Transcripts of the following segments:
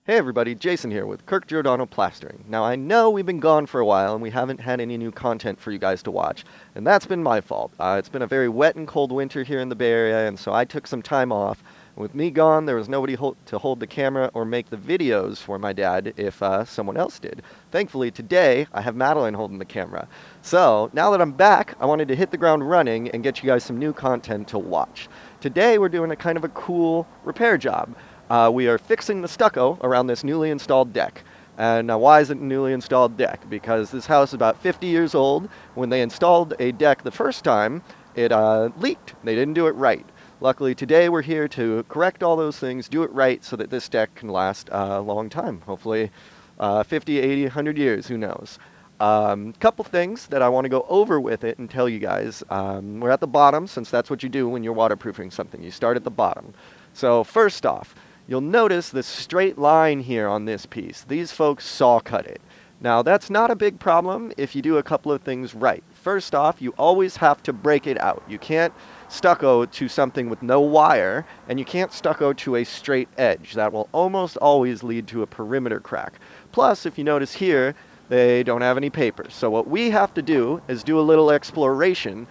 Hey everybody, Jason here with Kirk Giordano Plastering. Now I know we've been gone for a while and we haven't had any new content for you guys to watch, and that's been my fault. It's been a very wet and cold winter here in the Bay Area, and so I took some time off. And with me gone, there was nobody to hold the camera or make the videos for my dad if someone else did. Thankfully today, I have Madeline holding the camera. So now that I'm back, I wanted to hit the ground running and get you guys some new content to watch. Today we're doing a kind of a cool repair job. We are fixing the stucco around this newly installed deck. And now why is it a newly installed deck? Because this house is about 50 years old. When they installed a deck the first time, it leaked. They didn't do it right. Luckily today we're here to correct all those things, do it right so that this deck can last a long time. Hopefully 50, 80, 100 years, who knows. Couple things that I want to go over with it and tell you guys. We're at the bottom, since that's what you do when you're waterproofing something. You start at the bottom. So first off, you'll notice this straight line here on this piece. These folks saw cut it. Now that's not a big problem if you do a couple of things right. First off, you always have to break it out. You can't stucco to something with no wire, and you can't stucco to a straight edge. That will almost always lead to a perimeter crack. Plus, if you notice here, they don't have any paper. So what we have to do is do a little exploration.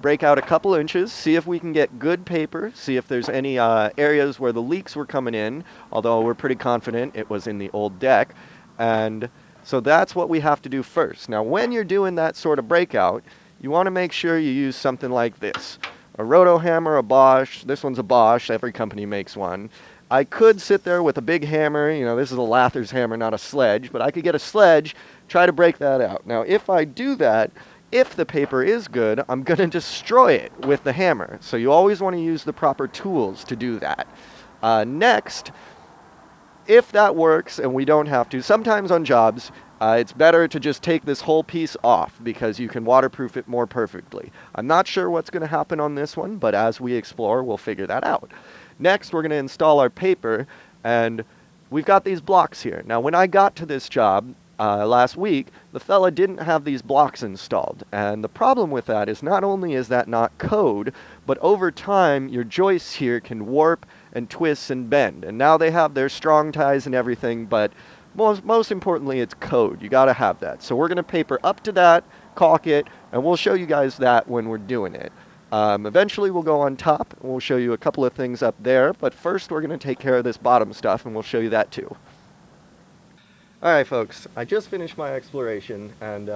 Break out a couple inches, see if we can get good paper, see if there's any areas where the leaks were coming in, although we're pretty confident it was in the old deck. And so that's what we have to do first. Now when you're doing that sort of breakout, you want to make sure you use something like this. A roto hammer, a Bosch. This one's a Bosch, every company makes one. I could sit there with a big hammer, this is a lather's hammer, not a sledge, but I could get a sledge, try to break that out. Now if I do that, if the paper is good, I'm going to destroy it with the hammer. So you always want to use the proper tools to do that. Next, if that works and we don't have to, sometimes on jobs, it's better to just take this whole piece off because you can waterproof it more perfectly. I'm not sure what's going to happen on this one, but as we explore, we'll figure that out. Next, we're going to install our paper, and we've got these blocks here. Now, when I got to this job, last week, the fella didn't have these blocks installed. And the problem with that is not only is that not code, but over time your joists here can warp and twist and bend. And now they have their strong ties and everything, but most importantly it's code. You gotta have that. So we're gonna paper up to that, caulk it, and we'll show you guys that when we're doing it. Eventually we'll go on top and we'll show you a couple of things up there, but first we're gonna take care of this bottom stuff and we'll show you that too. Alright folks, I just finished my exploration and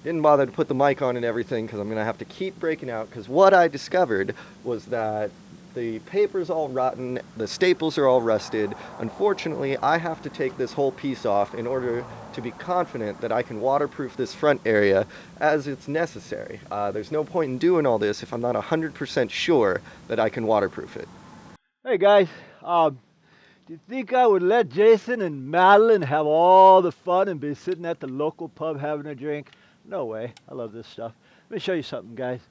didn't bother to put the mic on and everything because I'm going to have to keep breaking out, because what I discovered was that the paper's all rotten, the staples are all rusted. Unfortunately, I have to take this whole piece off in order to be confident that I can waterproof this front area as it's necessary. There's no point in doing all this if I'm not 100% sure that I can waterproof it. Hey guys, do you think I would let Jason and Madeline have all the fun and be sitting at the local pub having a drink? No way. I love this stuff. Let me show you something, guys.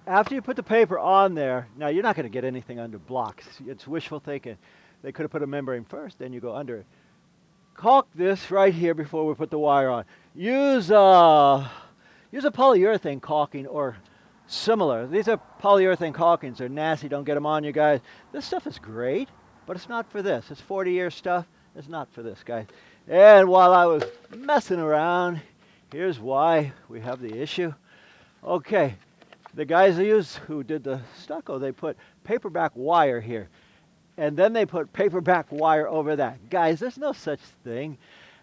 After you put the paper on there, now you're not going to get anything under blocks. It's wishful thinking. They could have put a membrane first, then you go under it. Caulk this right here before we put the wire on. Use a polyurethane caulking or similar. These are polyurethane caulkings. They're nasty. Don't get them on you guys. This stuff is great, but it's not for this. It's 40-year stuff. It's not for this, guys. And while I was messing around, here's why we have the issue. Okay, the guys who did the stucco, they put paperback wire here. And then they put paperback wire over that. Guys, there's no such thing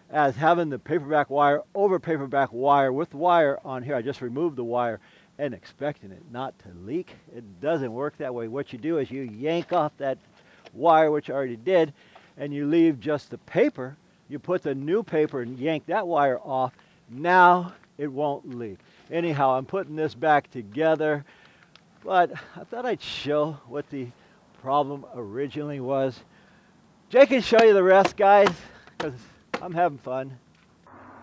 as having the paperback wire over paperback wire with wire on here. I just removed the wire and expecting it not to leak. It doesn't work that way. What you do is you yank off that wire, which I already did, and you leave just the paper. You put the new paper and yank that wire off. Now it won't leak. Anyhow, I'm putting this back together, but I thought I'd show what the problem originally was. Jay can show you the rest, guys, because I'm having fun.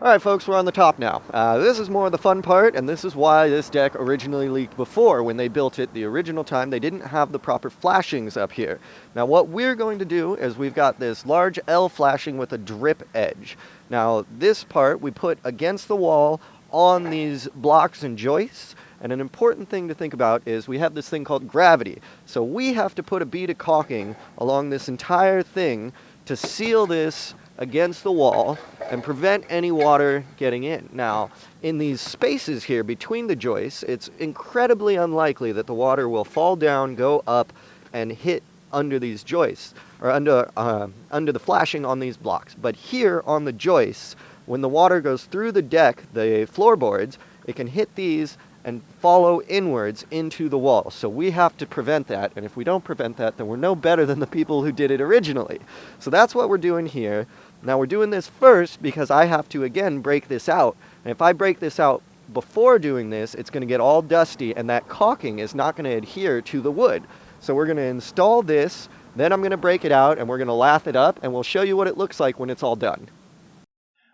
Alright folks, we're on the top now. This is more of the fun part, and this is why this deck originally leaked before. When they built it the original time, they didn't have the proper flashings up here. Now what we're going to do is we've got this large L flashing with a drip edge. Now this part we put against the wall on these blocks and joists, and an important thing to think about is we have this thing called gravity. So we have to put a bead of caulking along this entire thing to seal this against the wall and prevent any water getting in. Now, in these spaces here between the joists, it's incredibly unlikely that the water will fall down, go up, and hit under these joists, or under the flashing on these blocks. But here on the joists, when the water goes through the deck, the floorboards, it can hit these and follow inwards into the wall. So we have to prevent that, and if we don't prevent that, then we're no better than the people who did it originally. So that's what we're doing here. Now we're doing this first because I have to, again, break this out. And if I break this out before doing this, it's going to get all dusty, and that caulking is not going to adhere to the wood. So we're going to install this, then I'm going to break it out, and we're going to lath it up, and we'll show you what it looks like when it's all done.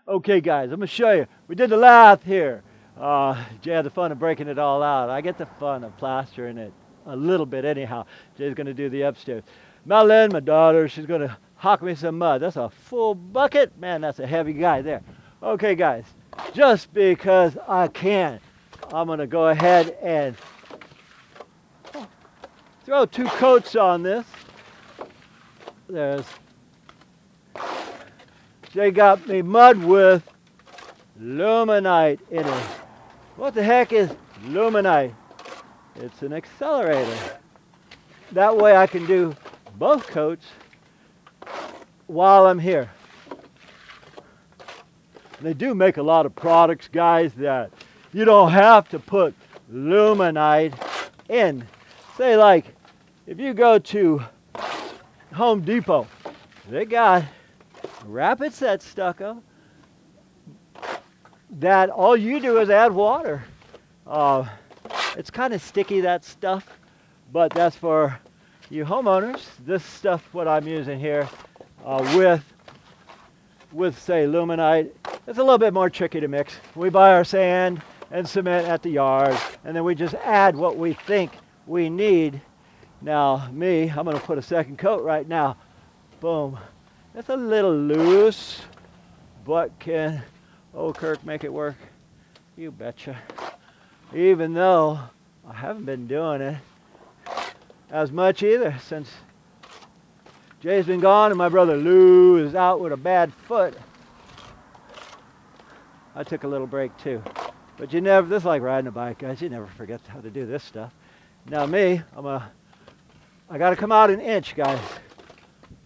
Okay, guys, I'm going to show you. We did the lath here. Jay had the fun of breaking it all out. I get the fun of plastering it a little bit anyhow. Jay's going to do the upstairs. Madeline, my daughter, she's going to hock me some mud. That's a full bucket. Man, that's a heavy guy there. Okay, guys, just because I can, I'm going to go ahead and throw 2 coats on this. Jay got me mud with luminite in it. What the heck is luminite? It's an accelerator. That way I can do both coats while I'm here. And they do make a lot of products, guys, that you don't have to put luminite in. Say like, if you go to Home Depot, they got rapid set stucco that all you do is add water. It's kind of sticky, that stuff, but that's for you homeowners. This stuff, what I'm using here, with say luminite, it's a little bit more tricky to mix. We buy our sand and cement at the yard, and then we just add what we think we need. Now, I'm going to put a second coat right now. Boom. It's a little loose, but can Kirk make it work? You betcha. Even though I haven't been doing it as much either since Jay's been gone and my brother Lou is out with a bad foot. I took a little break too. But this is like riding a bike, guys. You never forget how to do this stuff. Now I got to come out an inch, guys.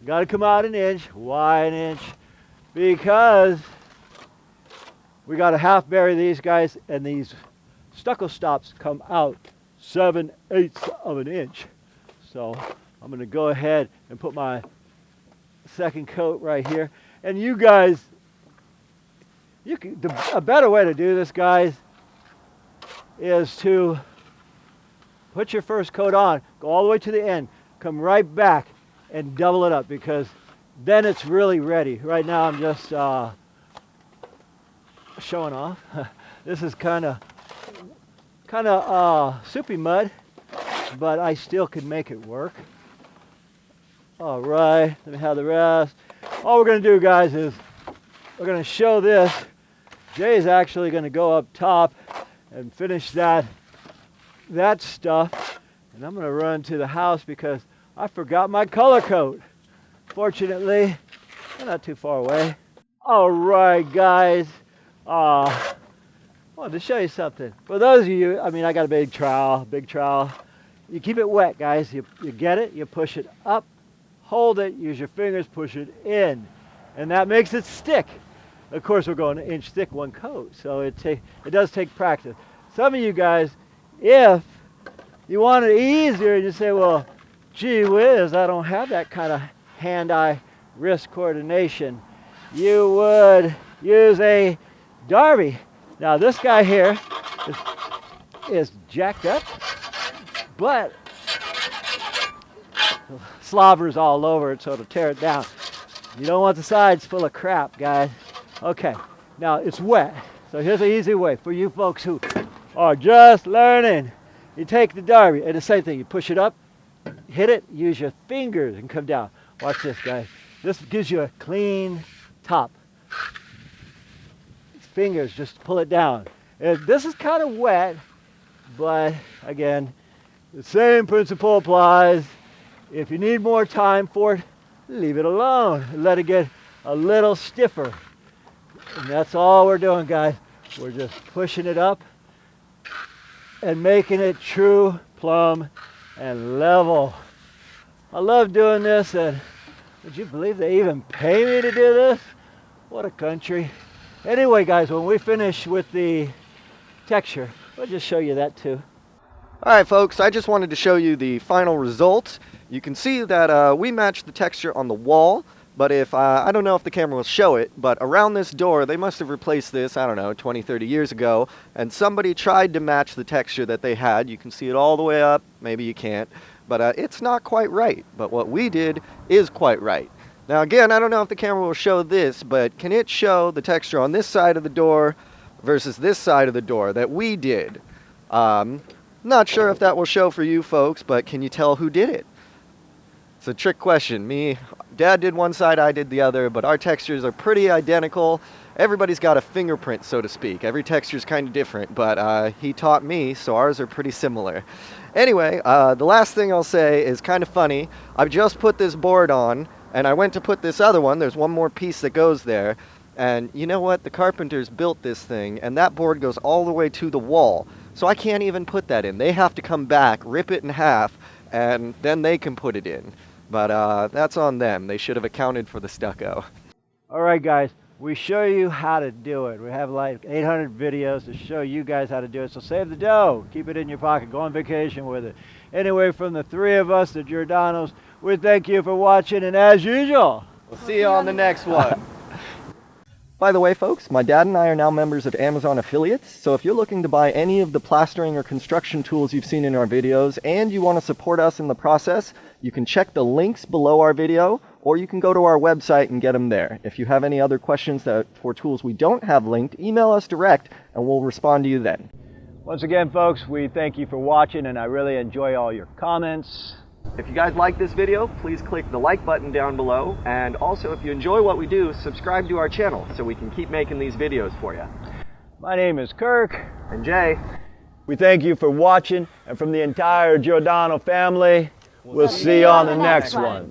Got to come out an inch. Why an inch? Because we got to half bury these guys, and these stucco stops come out 7/8 of an inch. So I'm going to go ahead and put my second coat right here. And you guys, a better way to do this, guys, is to put your first coat on, go all the way to the end, come right back and double it up, because then it's really ready. Right now I'm just showing off. This is kind of soupy mud, but I still could make it work. All right, let me have the rest. All we're going to do, guys, is we're going to show this. Jay's actually going to go up top and finish that stuff, and I'm going to run to the house because I forgot my color coat. Fortunately, they're not too far away. All right, guys. I wanted to show you something. For those of you, I got a big trowel. You keep it wet, guys. You get it, you push it up, hold it, use your fingers, push it in, and that makes it stick. Of course, we're going an inch thick, one coat, so it does take practice. Some of you guys, if you want it easier, you say, well, gee whiz, I don't have that kind of hand-eye wrist coordination. You would use a Darby. Now this guy here is jacked up, but slobbers all over it, so it'll tear it down. You don't want the sides full of crap, guys. Okay, now it's wet. So here's an easy way for you folks who are just learning. You take the Darby, and the same thing, you push it up, hit it, use your fingers and come down. Watch this, guys. This gives you a clean top. Fingers, just pull it down. And this is kind of wet, but again, the same principle applies. If you need more time for it, leave it alone. Let it get a little stiffer. And that's all we're doing, guys. We're just pushing it up and making it true, plumb, and level. I love doing this, and would you believe they even pay me to do this? What a country. Anyway, guys, when we finish with the texture, we'll just show you that too. All right, folks, I just wanted to show you the final result. You can see that we matched the texture on the wall, but if, I don't know if the camera will show it, but around this door, they must have replaced this, I don't know, 20, 30 years ago, and somebody tried to match the texture that they had. You can see it all the way up, maybe you can't, but it's not quite right. But what we did is quite right. Now again, I don't know if the camera will show this, but can it show the texture on this side of the door versus this side of the door that we did? Not sure if that will show for you folks, but can you tell who did it? It's a trick question. Dad did one side, I did the other, but our textures are pretty identical. Everybody's got a fingerprint, so to speak. Every texture is kind of different, but he taught me, so ours are pretty similar. Anyway, the last thing I'll say is kind of funny. I've just put this board on, and I went to put this other one. There's one more piece that goes there. And you know what? The carpenters built this thing, and that board goes all the way to the wall. So I can't even put that in. They have to come back, rip it in half, and then they can put it in. But that's on them. They should have accounted for the stucco. All right, guys, we show you how to do it. We have like 800 videos to show you guys how to do it. So save the dough. Keep it in your pocket. Go on vacation with it. Anyway, from the three of us, the Giordanos, we thank you for watching, and as usual, We'll see you on the next one. By the way, folks, my dad and I are now members of Amazon affiliates, so if you're looking to buy any of the plastering or construction tools you've seen in our videos and you want to support us in the process, you can check the links below our video, or you can go to our website and get them there. If you have any other questions for tools we don't have linked, email us direct and we'll respond to you then. once again, folks, we thank you for watching, and I really enjoy all your comments. If you guys like this video, please click the like button down below, and also if you enjoy what we do, subscribe to our channel so we can keep making these videos for you. My name is Kirk. And Jay. We thank you for watching, and from the entire Giordano family, we'll see you on the next one.